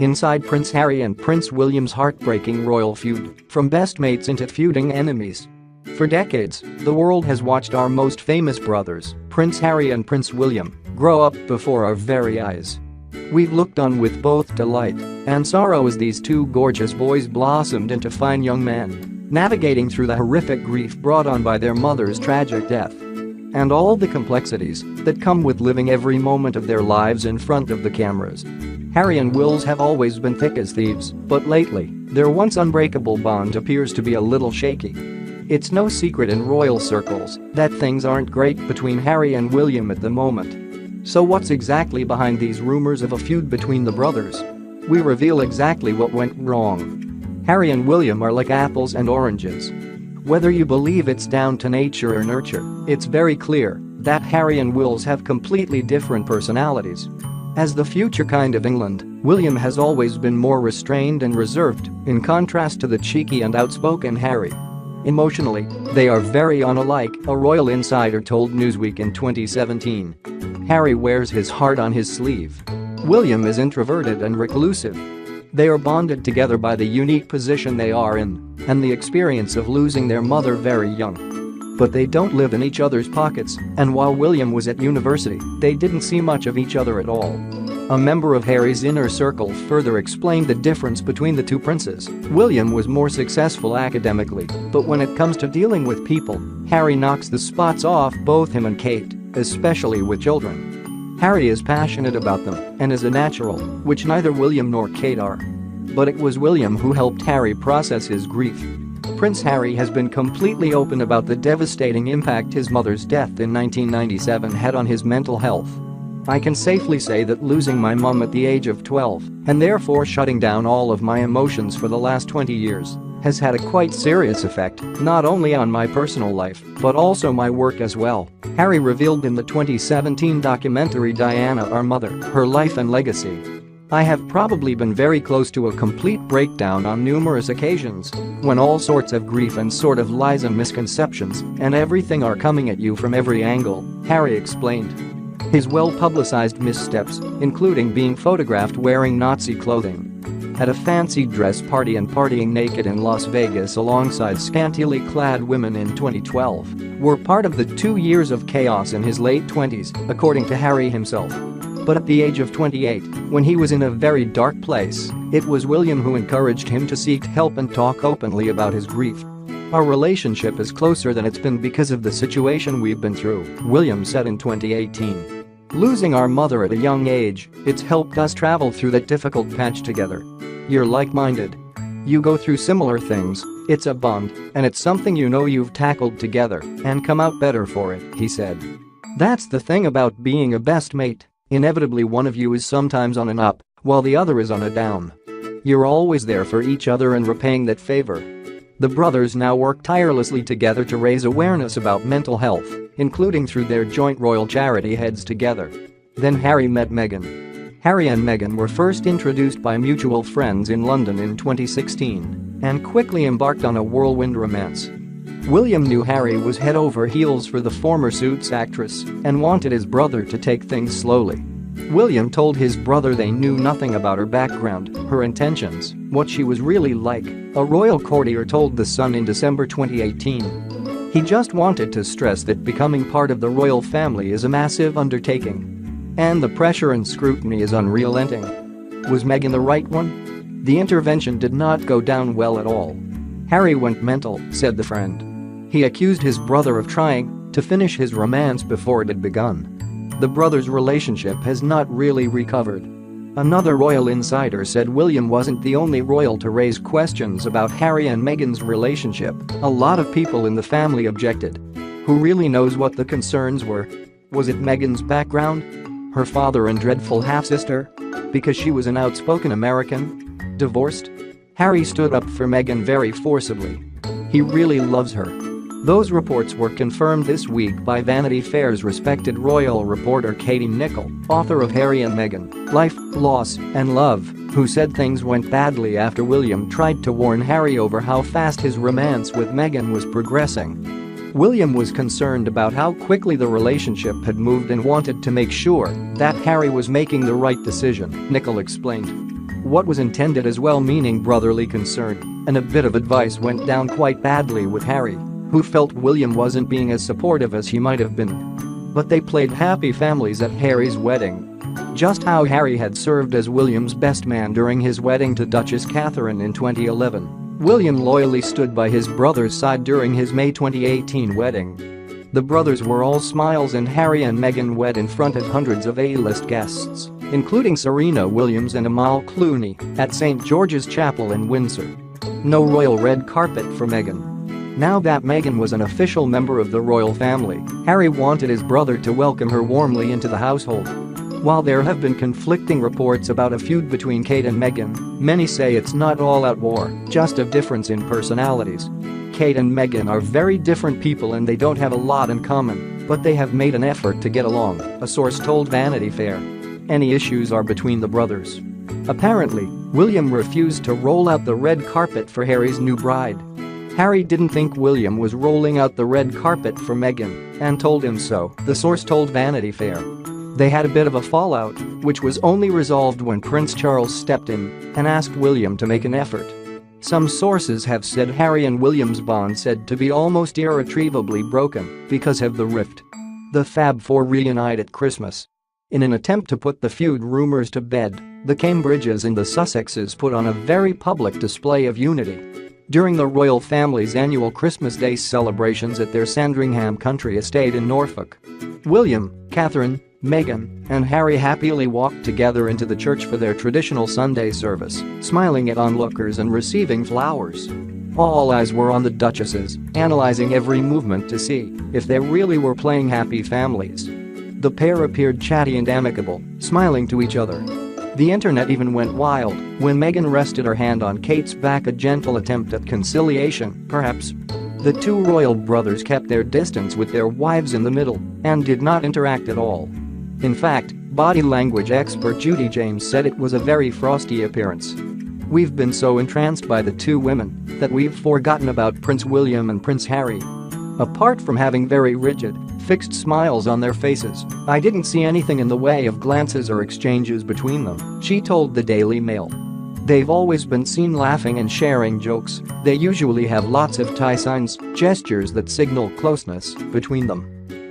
Inside Prince Harry and Prince William's heartbreaking royal feud, from best mates into feuding enemies. For decades, the world has watched our most famous brothers, Prince Harry and Prince William, grow up before our very eyes. We've looked on with both delight and sorrow as these two gorgeous boys blossomed into fine young men, navigating through the horrific grief brought on by their mother's tragic death. And all the complexities that come with living every moment of their lives in front of the cameras. Harry and Will's have always been thick as thieves, but lately, their once unbreakable bond appears to be a little shaky. It's no secret in royal circles that things aren't great between Harry and William at the moment. So what's exactly behind these rumors of a feud between the brothers? We reveal exactly what went wrong. Harry and William are like apples and oranges. Whether you believe it's down to nature or nurture, it's very clear that Harry and Will's have completely different personalities. As the future kind of England, William has always been more restrained and reserved, in contrast to the cheeky and outspoken Harry. Emotionally, they are very unalike, a royal insider told Newsweek in 2017. Harry wears his heart on his sleeve. William is introverted and reclusive. They are bonded together by the unique position they are in and the experience of losing their mother very young. But they don't live in each other's pockets, and while William was at university, they didn't see much of each other at all. A member of Harry's inner circle further explained the difference between the two princes. William was more successful academically, but when it comes to dealing with people, Harry knocks the spots off both him and Kate, especially with children. Harry is passionate about them and is a natural, which neither William nor Kate are. But it was William who helped Harry process his grief. Prince Harry has been completely open about the devastating impact his mother's death in 1997 had on his mental health. I can safely say that losing my mum at the age of 12, and therefore shutting down all of my emotions for the last 20 years, has had a quite serious effect, not only on my personal life, but also my work as well, Harry revealed in the 2017 documentary Diana, Our Mother, Her Life and Legacy. I have probably been very close to a complete breakdown on numerous occasions, when all sorts of grief and sort of lies and misconceptions and everything are coming at you from every angle, Harry explained. His well-publicized missteps, including being photographed wearing Nazi clothing at a fancy dress party and partying naked in Las Vegas alongside scantily clad women in 2012, were part of the 2 years of chaos in his late 20s, according to Harry himself. But at the age of 28, when he was in a very dark place, it was William who encouraged him to seek help and talk openly about his grief. Our relationship is closer than it's been because of the situation we've been through, William said in 2018. Losing our mother at a young age, it's helped us travel through that difficult patch together. You're like-minded. You go through similar things, it's a bond, and it's something you know you've tackled together and come out better for it, he said. That's the thing about being a best mate. Inevitably one of you is sometimes on an up, while the other is on a down. You're always there for each other and repaying that favor. The brothers now work tirelessly together to raise awareness about mental health, including through their joint royal charity Heads Together. Then Harry met Meghan. Harry and Meghan were first introduced by mutual friends in London in 2016 and quickly embarked on a whirlwind romance. William knew Harry was head over heels for the former Suits actress and wanted his brother to take things slowly. William told his brother they knew nothing about her background, her intentions, what she was really like, a royal courtier told The Sun in December 2018. He just wanted to stress that becoming part of the royal family is a massive undertaking. And the pressure and scrutiny is unrelenting. Was Meghan the right one? The intervention did not go down well at all. Harry went mental, said the friend. He accused his brother of trying to finish his romance before it had begun. The brothers' relationship has not really recovered. Another royal insider said William wasn't the only royal to raise questions about Harry and Meghan's relationship. A lot of people in the family objected. Who really knows what the concerns were? Was it Meghan's background? Her father and dreadful half-sister? Because she was an outspoken American? Divorced? Harry stood up for Meghan very forcibly. He really loves her. Those reports were confirmed this week by Vanity Fair's respected royal reporter Katie Nicholl, author of Harry and Meghan, Life, Loss, and Love, who said things went badly after William tried to warn Harry over how fast his romance with Meghan was progressing. William was concerned about how quickly the relationship had moved and wanted to make sure that Harry was making the right decision, Nicholl explained. What was intended as well-meaning brotherly concern and a bit of advice went down quite badly with Harry, who felt William wasn't being as supportive as he might have been. But they played happy families at Harry's wedding. Just how Harry had served as William's best man during his wedding to Duchess Catherine in 2011, William loyally stood by his brother's side during his May 2018 wedding. The brothers were all smiles and Harry and Meghan wed in front of hundreds of A-list guests, including Serena Williams and Amal Clooney, at St. George's Chapel in Windsor. No royal red carpet for Meghan. Now that Meghan was an official member of the royal family, Harry wanted his brother to welcome her warmly into the household. While there have been conflicting reports about a feud between Kate and Meghan, many say it's not all-out war, just a difference in personalities. Kate and Meghan are very different people and they don't have a lot in common, but they have made an effort to get along, a source told Vanity Fair. Any issues are between the brothers. Apparently, William refused to roll out the red carpet for Harry's new bride. Harry didn't think William was rolling out the red carpet for Meghan and told him so, the source told Vanity Fair. They had a bit of a fallout, which was only resolved when Prince Charles stepped in and asked William to make an effort. Some sources have said Harry and William's bond said to be almost irretrievably broken because of the rift. The Fab Four reunite at Christmas. In an attempt to put the feud rumors to bed, the Cambridges and the Sussexes put on a very public display of unity. During the royal family's annual Christmas Day celebrations at their Sandringham country estate in Norfolk, William, Catherine, Meghan, and Harry happily walked together into the church for their traditional Sunday service, smiling at onlookers and receiving flowers. All eyes were on the duchesses, analyzing every movement to see if they really were playing happy families. The pair appeared chatty and amicable, smiling to each other. The internet even went wild when Meghan rested her hand on Kate's back, a gentle attempt at conciliation, perhaps. The two royal brothers kept their distance with their wives in the middle and did not interact at all. In fact, body language expert Judy James said it was a very frosty appearance. "We've been so entranced by the two women that we've forgotten about Prince William and Prince Harry. Apart from having very rigid, fixed smiles on their faces, I didn't see anything in the way of glances or exchanges between them," she told the Daily Mail. "They've always been seen laughing and sharing jokes. They usually have lots of tie signs, gestures that signal closeness between them.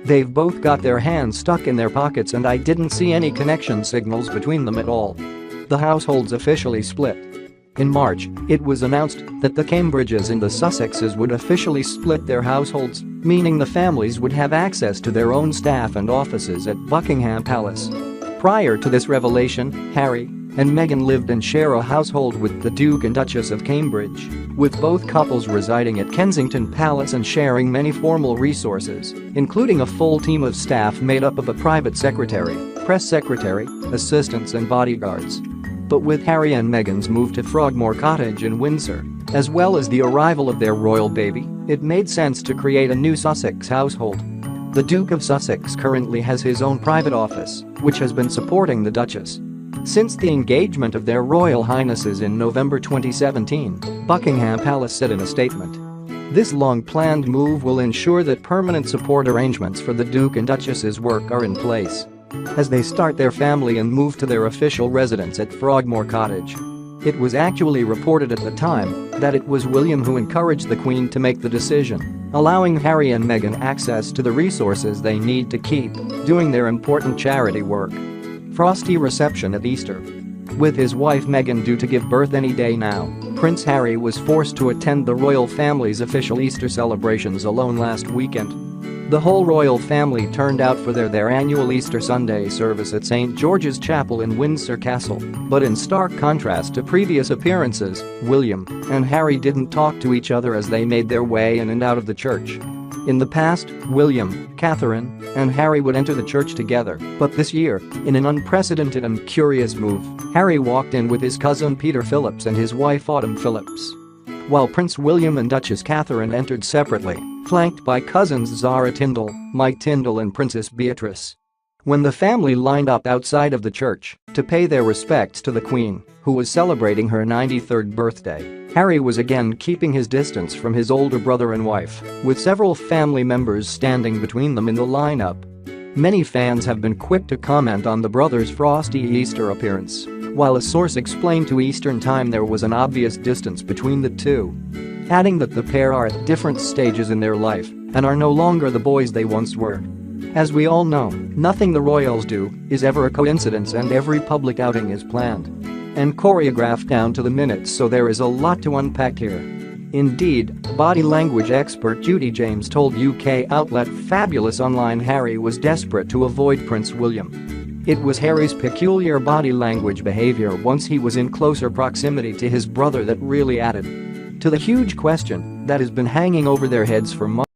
They've both got their hands stuck in their pockets and I didn't see any connection signals between them at all." The households officially split. In March, it was announced that the Cambridges and the Sussexes would officially split their households, meaning the families would have access to their own staff and offices at Buckingham Palace. Prior to this revelation, Harry and Meghan lived and share a household with the Duke and Duchess of Cambridge, with both couples residing at Kensington Palace and sharing many formal resources, including a full team of staff made up of a private secretary, press secretary, assistants and bodyguards. But with Harry and Meghan's move to Frogmore Cottage in Windsor, as well as the arrival of their royal baby, it made sense to create a new Sussex household. The Duke of Sussex currently has his own private office, which has been supporting the Duchess since the engagement of their Royal Highnesses in November 2017, Buckingham Palace said in a statement. This long-planned move will ensure that permanent support arrangements for the Duke and Duchess's work are in place as they start their family and move to their official residence at Frogmore Cottage. It was actually reported at the time that it was William who encouraged the Queen to make the decision, allowing Harry and Meghan access to the resources they need to keep doing their important charity work. Frosty reception at Easter. With his wife Meghan due to give birth any day now, Prince Harry was forced to attend the royal family's official Easter celebrations alone last weekend. The whole royal family turned out for their annual Easter Sunday service at St. George's Chapel in Windsor Castle, but in stark contrast to previous appearances, William and Harry didn't talk to each other as they made their way in and out of the church. In the past, William, Catherine, and Harry would enter the church together, but this year, in an unprecedented and curious move, Harry walked in with his cousin Peter Phillips and his wife Autumn Phillips, while Prince William and Duchess Catherine entered separately, flanked by cousins Zara Tindall, Mike Tindall and Princess Beatrice. When the family lined up outside of the church to pay their respects to the Queen, who was celebrating her 93rd birthday, Harry was again keeping his distance from his older brother and wife, with several family members standing between them in the lineup. Many fans have been quick to comment on the brothers' frosty Easter appearance, while a source explained to Eastern Time there was an obvious distance between the two, adding that the pair are at different stages in their life and are no longer the boys they once were. As we all know, nothing the royals do is ever a coincidence, and every public outing is planned and choreographed down to the minute, so there is a lot to unpack here. Indeed, body language expert Judy James told UK outlet Fabulous Online Harry was desperate to avoid Prince William. It was Harry's peculiar body language behavior once he was in closer proximity to his brother that really added to the huge question that has been hanging over their heads for months.